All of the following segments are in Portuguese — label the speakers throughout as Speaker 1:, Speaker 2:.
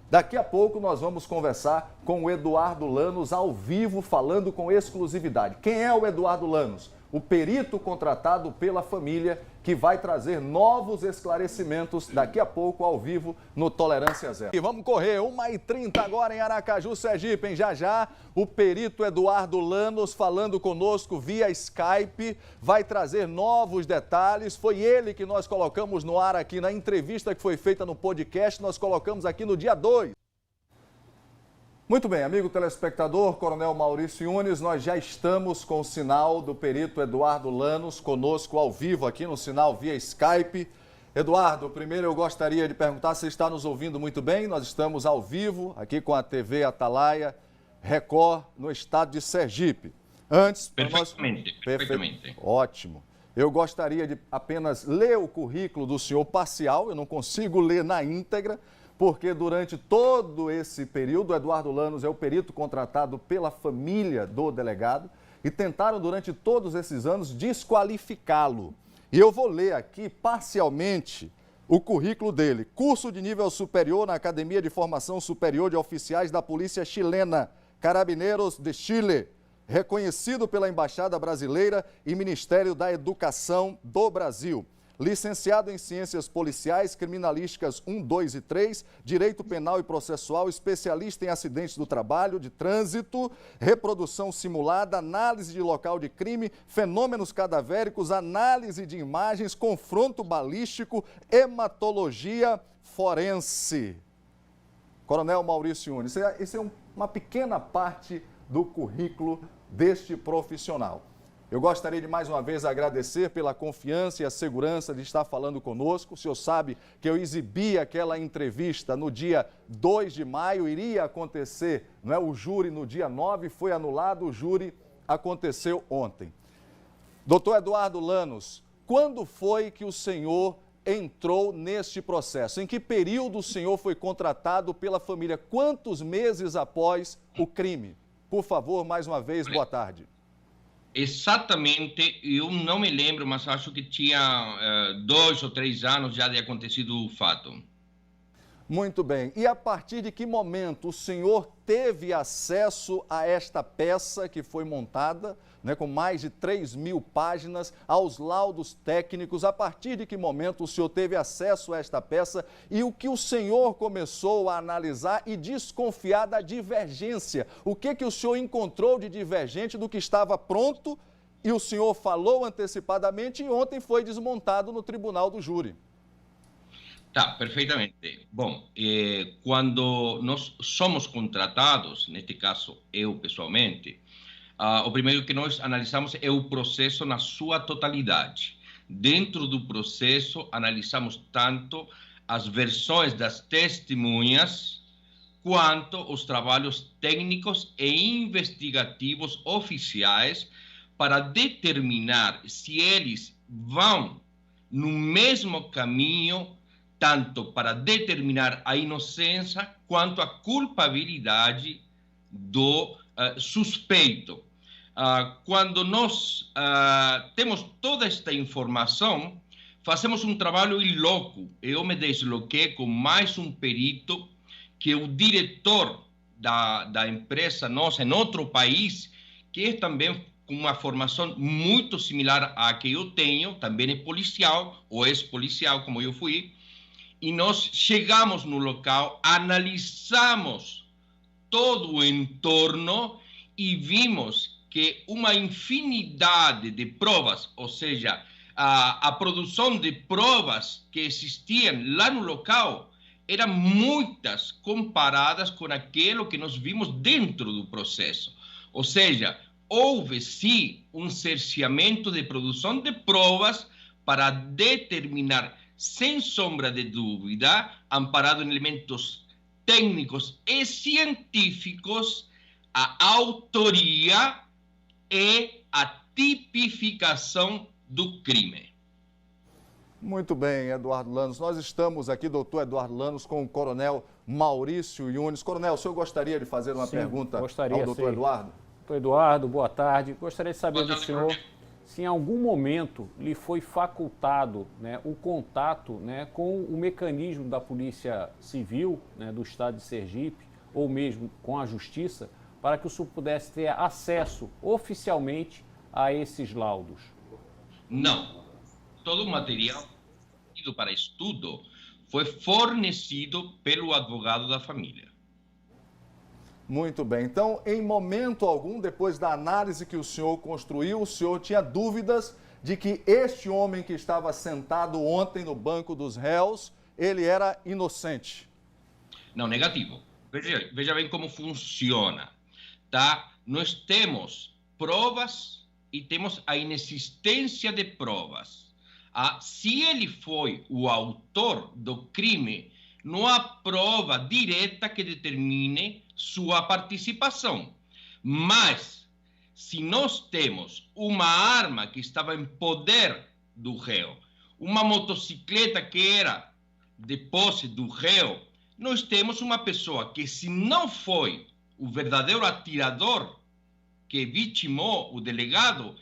Speaker 1: Daqui a pouco nós vamos conversar com o Eduardo Lanos ao vivo, falando com exclusividade. Quem é o Eduardo Lanos? O perito contratado pela família que vai trazer novos esclarecimentos daqui a pouco ao vivo no Tolerância Zero. E vamos correr, 1h30 agora em Aracaju, Sergipe, hein? Já já o perito Eduardo Lanos falando conosco via Skype, vai trazer novos detalhes. Foi ele que nós colocamos no ar aqui na entrevista que foi feita no podcast, nós colocamos aqui no dia 2. Muito bem, amigo telespectador, Coronel Maurício Yunes, nós já estamos com o sinal do perito Eduardo Lanos conosco ao vivo aqui no sinal via Skype. Eduardo, primeiro eu gostaria de perguntar se está nos ouvindo muito bem. Nós estamos ao vivo aqui com a TV Atalaia Record no estado de Sergipe. Antes,
Speaker 2: perfeitamente.
Speaker 1: Ótimo. Eu gostaria de apenas ler o currículo do senhor parcial, eu não consigo ler na íntegra, porque durante todo esse período, Eduardo Lanos é o perito contratado pela família do delegado e tentaram durante todos esses anos desqualificá-lo. E eu vou ler aqui parcialmente o currículo dele. Curso de nível superior na Academia de Formação Superior de Oficiais da Polícia Chilena, Carabineros de Chile, reconhecido pela Embaixada Brasileira e Ministério da Educação do Brasil. Licenciado em Ciências Policiais, Criminalísticas 1, 2 e 3, Direito Penal e Processual, especialista em acidentes do trabalho, de trânsito, reprodução simulada, análise de local de crime, fenômenos cadavéricos, análise de imagens, confronto balístico, hematologia forense. Coronel Maurício Yunes, essa é uma pequena parte do currículo deste profissional. Eu gostaria de mais uma vez agradecer pela confiança e a segurança de estar falando conosco. O senhor sabe que eu exibi aquela entrevista no dia 2 de maio, iria acontecer, não é? O júri no dia 9 foi anulado, o júri aconteceu ontem. Doutor Eduardo Lanos, quando foi que o senhor entrou neste processo? Em que período o senhor foi contratado pela família? Quantos meses após o crime? Por favor, mais uma vez, boa tarde.
Speaker 2: Exatamente, eu não me lembro, mas acho que tinha 2 ou 3 anos já de acontecido o fato.
Speaker 1: Muito bem. E a partir de que momento o senhor teve acesso a esta peça que foi montada, né, com mais de 3.000 páginas, aos laudos técnicos? A partir de que momento o senhor teve acesso a esta peça e o que o senhor começou a analisar e desconfiar da divergência? O que o senhor encontrou de divergente do que estava pronto e o senhor falou antecipadamente e ontem foi desmontado no tribunal do júri?
Speaker 2: Tá, perfeitamente. Bom, quando nós somos contratados, neste caso eu pessoalmente, o primeiro que nós analisamos é o processo na sua totalidade. Dentro do processo, analisamos tanto as versões das testemunhas, quanto os trabalhos técnicos e investigativos oficiais para determinar se eles vão no mesmo caminho, tanto para determinar a inocência quanto a culpabilidade do suspeito. Quando nós temos toda esta informação, fazemos um trabalho em loco. Eu me desloquei com mais um perito, que é o diretor da empresa nossa em outro país, que é também com uma formação muito similar à que eu tenho, também é policial, ou ex-policial, como eu fui, e nós chegamos no local, analisamos todo o entorno e vimos que uma infinidade de provas, ou seja, a produção de provas que existiam lá no local, eram muitas comparadas com aquilo que nós vimos dentro do processo. Ou seja, houve sim um cerceamento de produção de provas para determinar, sem sombra de dúvida, amparado em elementos técnicos e científicos, a autoria e a tipificação do crime.
Speaker 1: Muito bem, Eduardo Lanos. Nós estamos aqui, doutor Eduardo Lanos, com o coronel Maurício Yunes. Coronel, o senhor gostaria de fazer uma pergunta ao doutor Eduardo?
Speaker 3: Doutor Eduardo, boa tarde. Gostaria de saber do senhor se em algum momento lhe foi facultado, né, o contato, né, com o mecanismo da Polícia Civil, né, do Estado de Sergipe, ou mesmo com a Justiça, para que o senhor pudesse ter acesso oficialmente a esses laudos.
Speaker 2: Não. Todo o material para estudo foi fornecido pelo advogado da família.
Speaker 1: Muito bem. Então, em momento algum, depois da análise que o senhor construiu, o senhor tinha dúvidas de que este homem que estava sentado ontem no banco dos réus, ele era inocente?
Speaker 2: Não, negativo. Veja bem como funciona, tá? Nós temos provas e temos a inexistência de provas. Se ele foi o autor do crime, não há prova direta que determine sua participação. Mas, se nós temos uma arma que estava em poder do réu, uma motocicleta que era de posse do réu, nós temos uma pessoa que, se não foi o verdadeiro atirador que vitimou o delegado,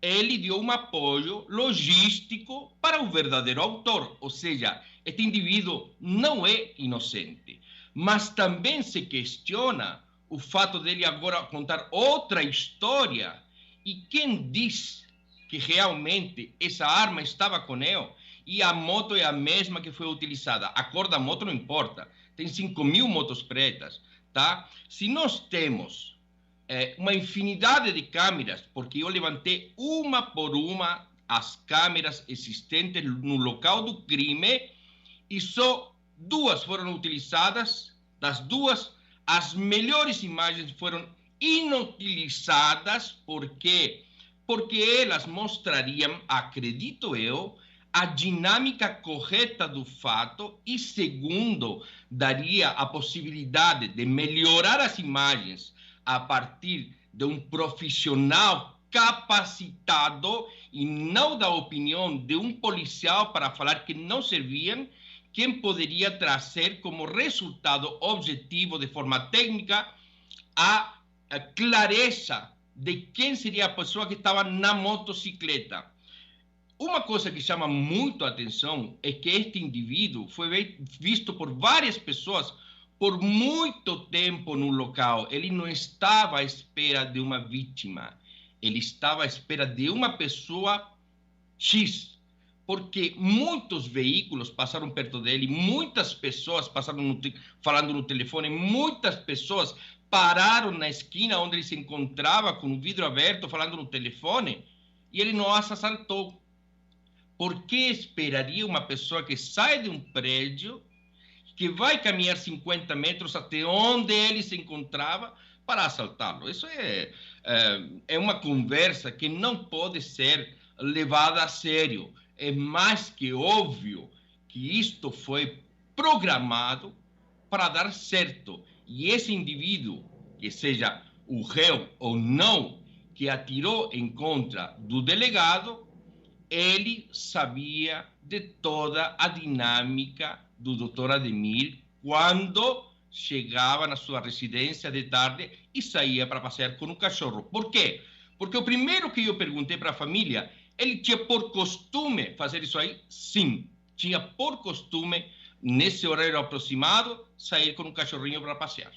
Speaker 2: ele deu um apoio logístico para o verdadeiro autor. Ou seja, este indivíduo não é inocente. Mas também se questiona o fato dele agora contar outra história. E quem diz que realmente essa arma estava com ele e a moto é a mesma que foi utilizada? A cor da moto não importa. Tem 5.000 motos pretas, tá? Se nós temos uma infinidade de câmeras, porque eu levantei uma por uma as câmeras existentes no local do crime e só 2 foram utilizadas. Das 2, as melhores imagens foram inutilizadas. Por quê? Porque elas mostrariam, acredito eu, a dinâmica correta do fato e, segundo, daria a possibilidade de melhorar as imagens a partir de um profissional capacitado e não da opinião de um policial para falar que não serviam, quem poderia trazer como resultado objetivo, de forma técnica, a clareza de quem seria a pessoa que estava na motocicleta. Uma coisa que chama muito a atenção é que este indivíduo foi visto por várias pessoas por muito tempo no local. Ele não estava à espera de uma vítima, ele estava à espera de uma pessoa X, porque muitos veículos passaram perto dele, muitas pessoas passaram falando no telefone, muitas pessoas pararam na esquina onde ele se encontrava com o vidro aberto falando no telefone e ele não as assaltou. Por que esperaria uma pessoa que sai de um prédio, que vai caminhar 50 metros até onde ele se encontrava para assaltá-lo? Isso é uma conversa que não pode ser levada a sério. É mais que óbvio que isto foi programado para dar certo. E esse indivíduo, que seja o réu ou não, que atirou em contra do delegado, ele sabia de toda a dinâmica do Dr. Ademir quando chegava na sua residência de tarde e saía para passear com o cachorro. Por quê? Porque o primeiro que eu perguntei para a família, ele tinha por costume fazer isso aí? Sim, tinha por costume, nesse horário aproximado, sair com um cachorrinho para passear.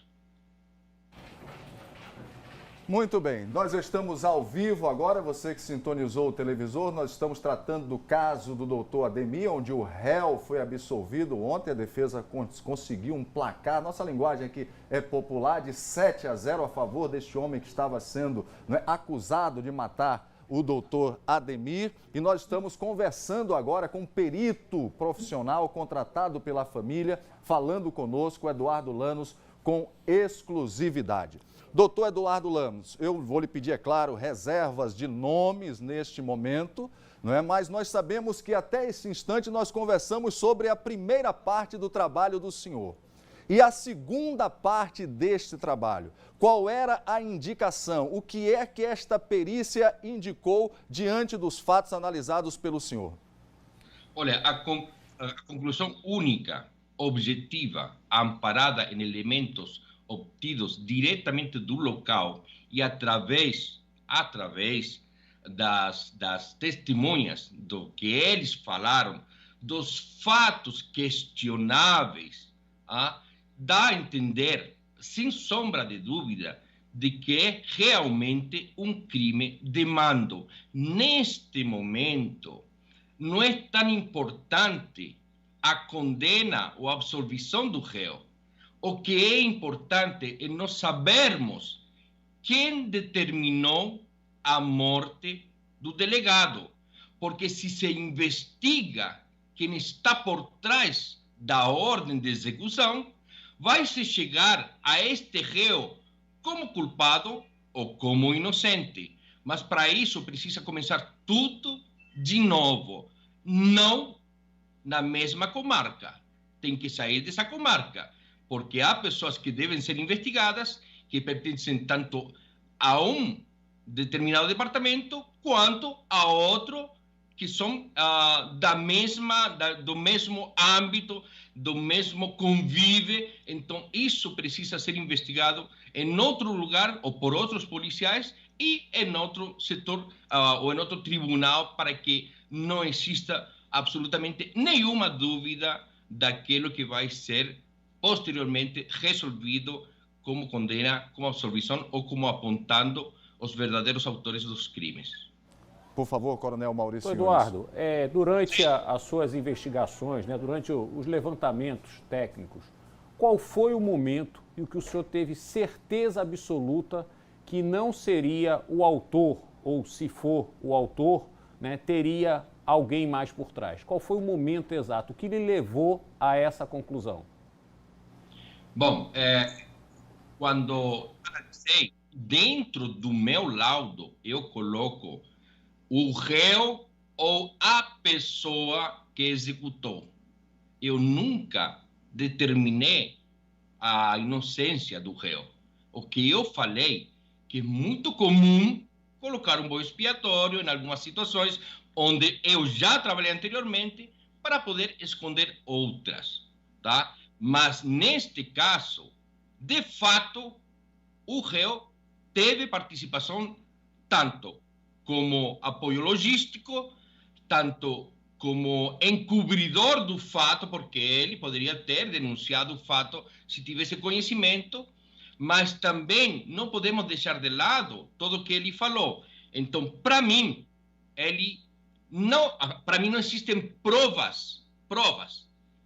Speaker 1: Muito bem, nós estamos ao vivo agora, você que sintonizou o televisor, nós estamos tratando do caso do doutor Ademir, onde o réu foi absolvido ontem, a defesa conseguiu um placar, nossa linguagem aqui é popular, de 7-0 a favor deste homem que estava sendo acusado de matar o doutor Ademir, e nós estamos conversando agora com um perito profissional contratado pela família, falando conosco, Eduardo Lanos, com exclusividade. Doutor Eduardo Lanos, eu vou lhe pedir, é claro, reservas de nomes neste momento, não é? Mas nós sabemos que até esse instante nós conversamos sobre a primeira parte do trabalho do senhor. E a segunda parte deste trabalho, qual era a indicação? O que é que esta perícia indicou diante dos fatos analisados pelo senhor?
Speaker 2: Olha, a conclusão única, objetiva, amparada em elementos obtidos diretamente do local e através das testemunhas, do que eles falaram, dos fatos questionáveis, dá a entender, sem sombra de dúvida, de que é realmente um crime de mando. Neste momento, não é tão importante a condena ou a absolvição do réu. O que é importante é nós sabermos quem determinou a morte do delegado. Porque se se investiga quem está por trás da ordem de execução, vai-se chegar a este réu como culpado ou como inocente. Mas para isso precisa começar tudo de novo. Não na mesma comarca. Tem que sair dessa comarca, porque há pessoas que devem ser investigadas que pertencem tanto a um determinado departamento quanto a outro que são do mesmo âmbito, do mesmo convívio. Então, isso precisa ser investigado em outro lugar ou por outros policiais e em outro setor ou em outro tribunal para que não exista absolutamente nenhuma dúvida daquilo que vai ser posteriormente resolvido como condena, como absolvição ou como apontando os verdadeiros autores dos crimes.
Speaker 1: Por favor, Coronel Maurício.
Speaker 3: Eduardo, durante as suas investigações, durante os levantamentos técnicos, qual foi o momento em que o senhor teve certeza absoluta que não seria o autor, ou se for o autor, teria alguém mais por trás? Qual foi o momento exato? O que lhe levou a essa conclusão?
Speaker 2: Bom, quando analisei, dentro do meu laudo, eu coloco o réu ou a pessoa que executou. Eu nunca determinei a inocência do réu. O que eu falei que é muito comum colocar um bode expiatório em algumas situações onde eu já trabalhei anteriormente para poder esconder outras, tá? Mas neste caso, de fato, o réu teve participação tanto como apoio logístico, tanto como encobridor do fato, porque ele poderia ter denunciado o fato se tivesse conhecimento, mas também não podemos deixar de lado tudo o que ele falou. Então, para mim não existem provas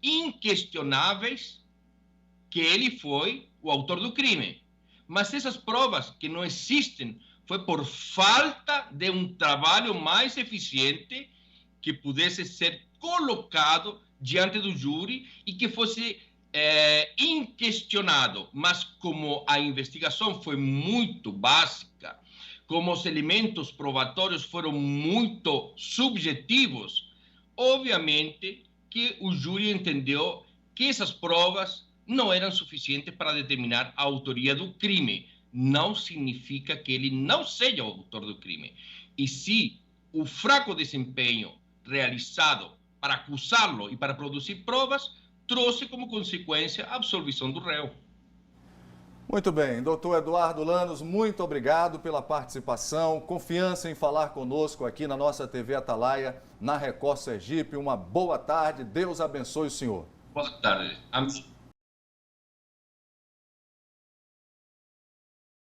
Speaker 2: inquestionáveis que ele foi o autor do crime. Mas essas provas que não existem foi por falta de um trabalho mais eficiente que pudesse ser colocado diante do júri e que fosse inquestionado. Mas como a investigação foi muito básica, como os elementos probatórios foram muito subjetivos, obviamente que o júri entendeu que essas provas não eram suficientes para determinar a autoria do crime. Não significa que ele não seja o autor do crime. E se o fraco desempenho realizado para acusá-lo e para produzir provas trouxe como consequência a absolvição do réu.
Speaker 1: Muito bem, doutor Eduardo Lanos, muito obrigado pela participação, confiança em falar conosco aqui na nossa TV Atalaia, na Record Sergipe. Uma boa tarde, Deus abençoe o senhor.
Speaker 2: Boa tarde.